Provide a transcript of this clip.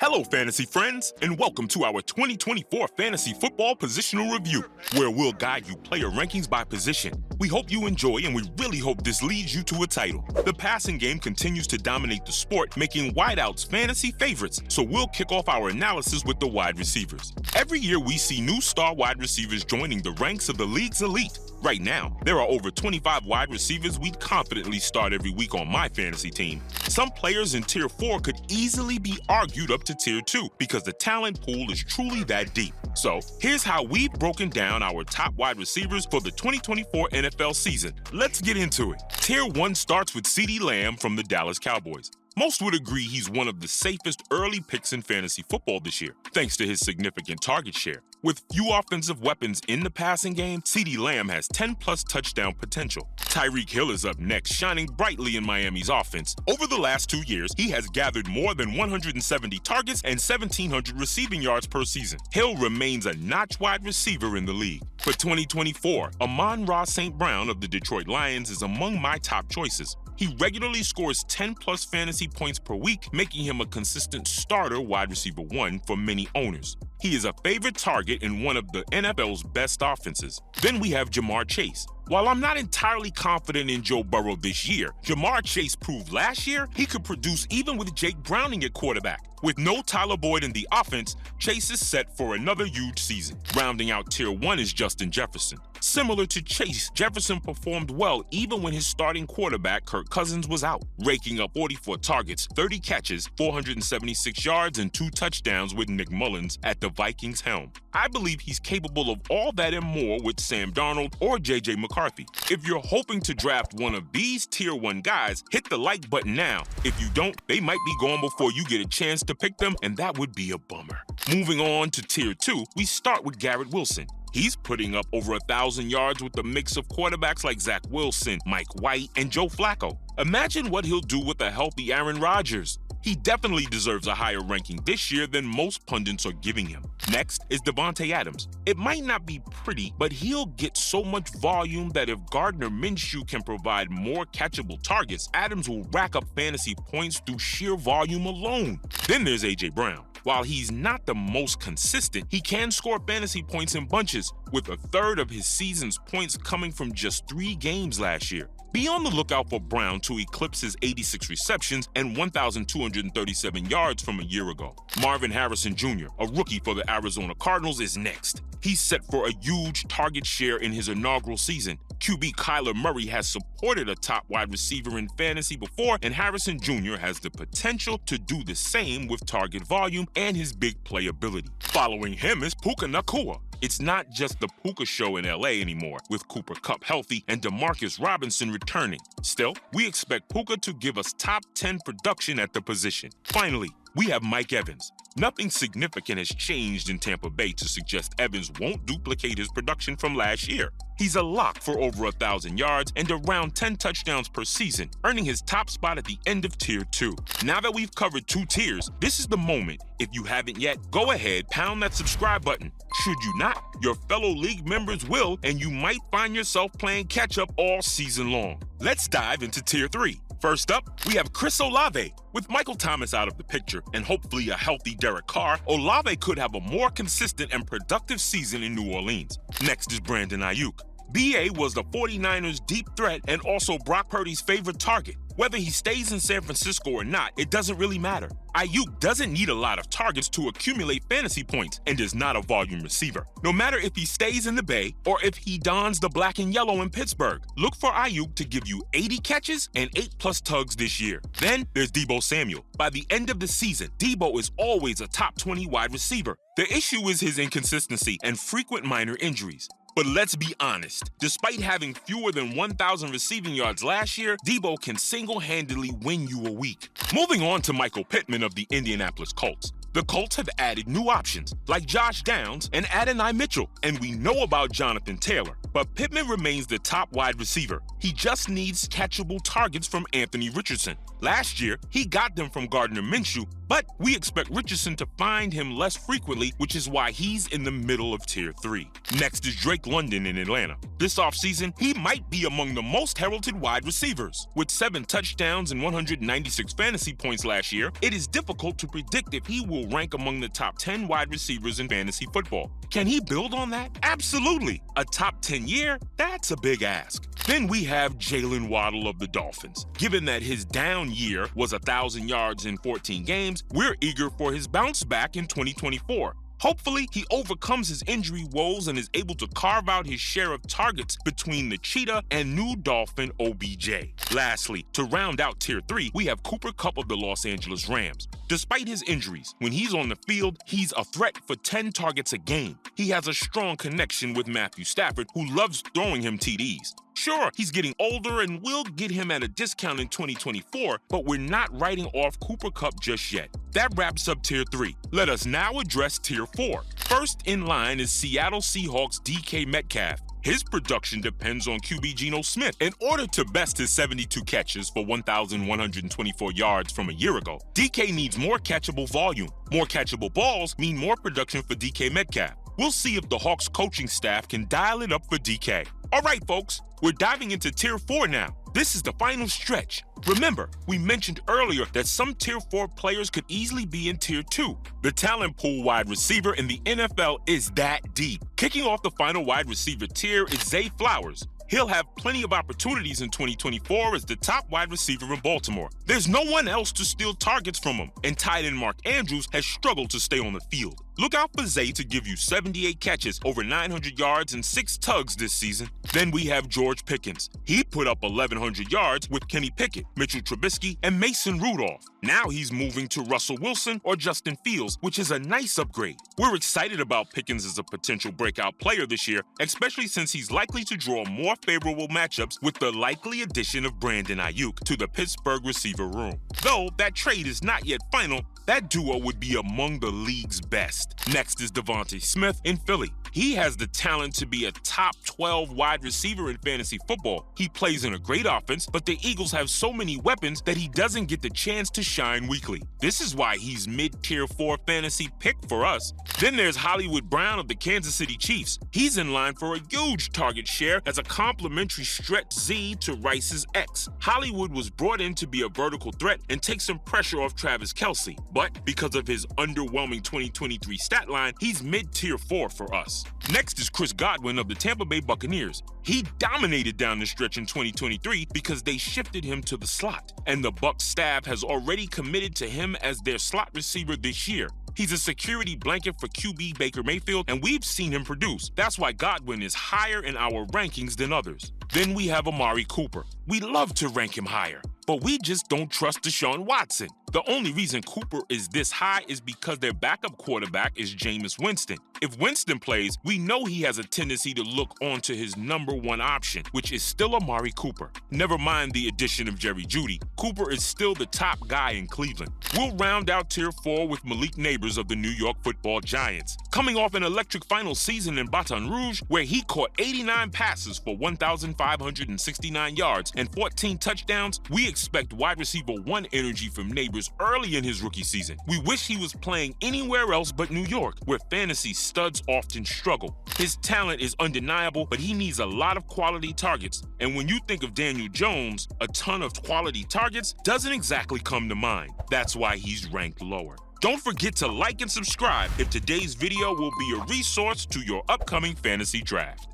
Hello, fantasy friends, and welcome to our 2024 Fantasy Football Positional Review, where we'll guide you player rankings by position. We hope you enjoy, and we really hope this leads you to a title. The passing game continues to dominate the sport, making wideouts fantasy favorites, so we'll kick off our analysis with the wide receivers. Every year, we see new star wide receivers joining the ranks of the league's elite. Right now, there are over 25 wide receivers we'd confidently start every week on my fantasy team. Some players in Tier 4 could easily be argued up to Tier 2 because the talent pool is truly that deep. So, here's how we've broken down our top wide receivers for the 2024 NFL season. Let's get into it. Tier 1 starts with CeeDee Lamb from the Dallas Cowboys. Most would agree he's one of the safest early picks in fantasy football this year, thanks to his significant target share. With few offensive weapons in the passing game, CeeDee Lamb has 10-plus touchdown potential. Tyreek Hill is up next, shining brightly in Miami's offense. Over the last 2 years, he has gathered more than 170 targets and 1,700 receiving yards per season. Hill remains a notch wide receiver in the league. For 2024, Amon-Ra St. Brown of the Detroit Lions is among my top choices. He regularly scores 10-plus fantasy points per week, making him a consistent starter wide receiver 1 for many owners. He is a favorite target in one of the NFL's best offenses. Then we have Ja'Marr Chase. While I'm not entirely confident in Joe Burrow this year, Ja'Marr Chase proved last year he could produce even with Jake Browning at quarterback. With no Tyler Boyd in the offense, Chase is set for another huge season. Rounding out Tier 1 is Justin Jefferson. Similar to Chase, Jefferson performed well even when his starting quarterback, Kirk Cousins, was out, raking up 44 targets, 30 catches, 476 yards, and 2 touchdowns with Nick Mullins at the Vikings' helm. I believe he's capable of all that and more with Sam Darnold or J.J. McCarthy. If you're hoping to draft one of these Tier 1 guys, hit the like button now. If you don't, they might be gone before you get a chance to pick them, and that would be a bummer. Moving on to Tier 2, we start with Garrett Wilson. He's putting up over 1,000 yards with a mix of quarterbacks like Zach Wilson, Mike White, and Joe Flacco. Imagine what he'll do with a healthy Aaron Rodgers. He definitely deserves a higher ranking this year than most pundits are giving him. Next is Devontae Adams. It might not be pretty, but he'll get so much volume that if Gardner Minshew can provide more catchable targets, Adams will rack up fantasy points through sheer volume alone. Then there's A.J. Brown. While he's not the most consistent, he can score fantasy points in bunches, with a third of his season's points coming from just 3 games last year. Be on the lookout for Brown to eclipse his 86 receptions and 1,237 yards from a year ago. Marvin Harrison Jr., a rookie for the Arizona Cardinals, is next. He's set for a huge target share in his inaugural season. QB Kyler Murray has supported a top wide receiver in fantasy before, and Harrison Jr. has the potential to do the same with target volume and his big playability. Following him is Puka Nacua. It's not just the Puka show in LA anymore, with Cooper Kupp healthy and Demarcus Robinson returning. Still, we expect Puka to give us top 10 production at the position. Finally, we have Mike Evans. Nothing significant has changed in Tampa Bay to suggest Evans won't duplicate his production from last year. He's a lock for over 1,000 yards and around 10 touchdowns per season, earning his top spot at the end of Tier 2. Now that we've covered 2 tiers, this is the moment. If you haven't yet, go ahead, pound that subscribe button. Should you not, your fellow league members will, and you might find yourself playing catch-up all season long. Let's dive into Tier 3. First up, we have Chris Olave. With Michael Thomas out of the picture and hopefully a healthy Derek Carr, Olave could have a more consistent and productive season in New Orleans. Next is Brandon Ayuk. BA was the 49ers' deep threat and also Brock Purdy's favorite target. Whether he stays in San Francisco or not, it doesn't really matter. Ayuk doesn't need a lot of targets to accumulate fantasy points and is not a volume receiver. No matter if he stays in the Bay or if he dons the black and yellow in Pittsburgh, look for Ayuk to give you 80 catches and 8+ tugs this year. Then there's Deebo Samuel. By the end of the season, Deebo is always a top 20 wide receiver. The issue is his inconsistency and frequent minor injuries. But let's be honest, despite having fewer than 1,000 receiving yards last year, Deebo can single-handedly win you a week. Moving on to Michael Pittman of the Indianapolis Colts. The Colts have added new options, like Josh Downs and Adonai Mitchell, and we know about Jonathan Taylor. but Pittman remains the top wide receiver. He just needs catchable targets from Anthony Richardson. Last year, he got them from Gardner Minshew, but we expect Richardson to find him less frequently, which is why he's in the middle of Tier 3. Next is Drake London in Atlanta. This offseason, he might be among the most heralded wide receivers. With 7 touchdowns and 196 fantasy points last year, it is difficult to predict if he will rank among the top 10 wide receivers in fantasy football. Can he build on that? Absolutely. A top 10 year? That's a big ask. Then we have Jalen Waddle of the Dolphins. Given that his down year was 1,000 yards in 14 games, we're eager for his bounce back in 2024. Hopefully, he overcomes his injury woes and is able to carve out his share of targets between the Cheetah and new Dolphin OBJ. Lastly, to round out Tier 3, we have Cooper Kupp of the Los Angeles Rams. Despite his injuries, when he's on the field, he's a threat for 10 targets a game. He has a strong connection with Matthew Stafford, who loves throwing him TDs. Sure, he's getting older and we'll get him at a discount in 2024, but we're not writing off Cooper Kupp just yet. That wraps up Tier 3. Let us now address Tier 4. First in line is Seattle Seahawks DK Metcalf. His production depends on QB Geno Smith. In order to best his 72 catches for 1,124 yards from a year ago, DK needs more catchable volume. More catchable balls mean more production for DK Metcalf. We'll see if the Hawks coaching staff can dial it up for DK. All right, folks, we're diving into Tier 4 now. This is the final stretch. Remember, we mentioned earlier that some Tier 4 players could easily be in Tier 2. The talent pool wide receiver in the NFL is that deep. Kicking off the final wide receiver tier is Zay Flowers. He'll have plenty of opportunities in 2024 as the top wide receiver in Baltimore. There's no one else to steal targets from him, and tight end Mark Andrews has struggled to stay on the field. Look out for Zay to give you 78 catches, over 900 yards, and 6 tugs this season. Then we have George Pickens. He put up 1,100 yards with Kenny Pickett, Mitchell Trubisky, and Mason Rudolph. Now he's moving to Russell Wilson or Justin Fields, which is a nice upgrade. We're excited about Pickens as a potential breakout player this year, especially since he's likely to draw more favorable matchups with the likely addition of Brandon Ayuk to the Pittsburgh receiver room. Though that trade is not yet final, that duo would be among the league's best. Next is Devontae Smith in Philly. He has the talent to be a top 12 wide receiver in fantasy football. He plays in a great offense, but the Eagles have so many weapons that he doesn't get the chance to shine weekly. This is why he's mid-tier 4 fantasy pick for us. Then there's Hollywood Brown of the Kansas City Chiefs. He's in line for a huge target share as a complimentary stretch Z to Rice's X. Hollywood was brought in to be a vertical threat and take some pressure off Travis Kelce, but because of his underwhelming 2023 stat line, he's mid-tier 4 for us. Next is Chris Godwin of the Tampa Bay Buccaneers. He dominated down the stretch in 2023 because they shifted him to the slot, and the Bucs staff has already committed to him as their slot receiver this year. He's a security blanket for QB Baker Mayfield, and we've seen him produce. That's why Godwin is higher in our rankings than others. Then we have Amari Cooper. We love to rank him higher, but we just don't trust Deshaun Watson. The only reason Cooper is this high is because their backup quarterback is Jameis Winston. If Winston plays, we know he has a tendency to look onto his number one option, which is still Amari Cooper. Never mind the addition of Jerry Jeudy, Cooper is still the top guy in Cleveland. We'll round out Tier 4 with Malik Neighbors of the New York Football Giants. Coming off an electric final season in Baton Rouge, where he caught 89 passes for 1,569 yards and 14 touchdowns, we expect wide receiver 1 energy from Neighbors early in his rookie season. We wish he was playing anywhere else but New York, where fantasy studs often struggle. His talent is undeniable, but he needs a lot of quality targets. And when you think of Daniel Jones, a ton of quality targets doesn't exactly come to mind. That's why he's ranked lower. Don't forget to like and subscribe if today's video will be a resource to your upcoming fantasy draft.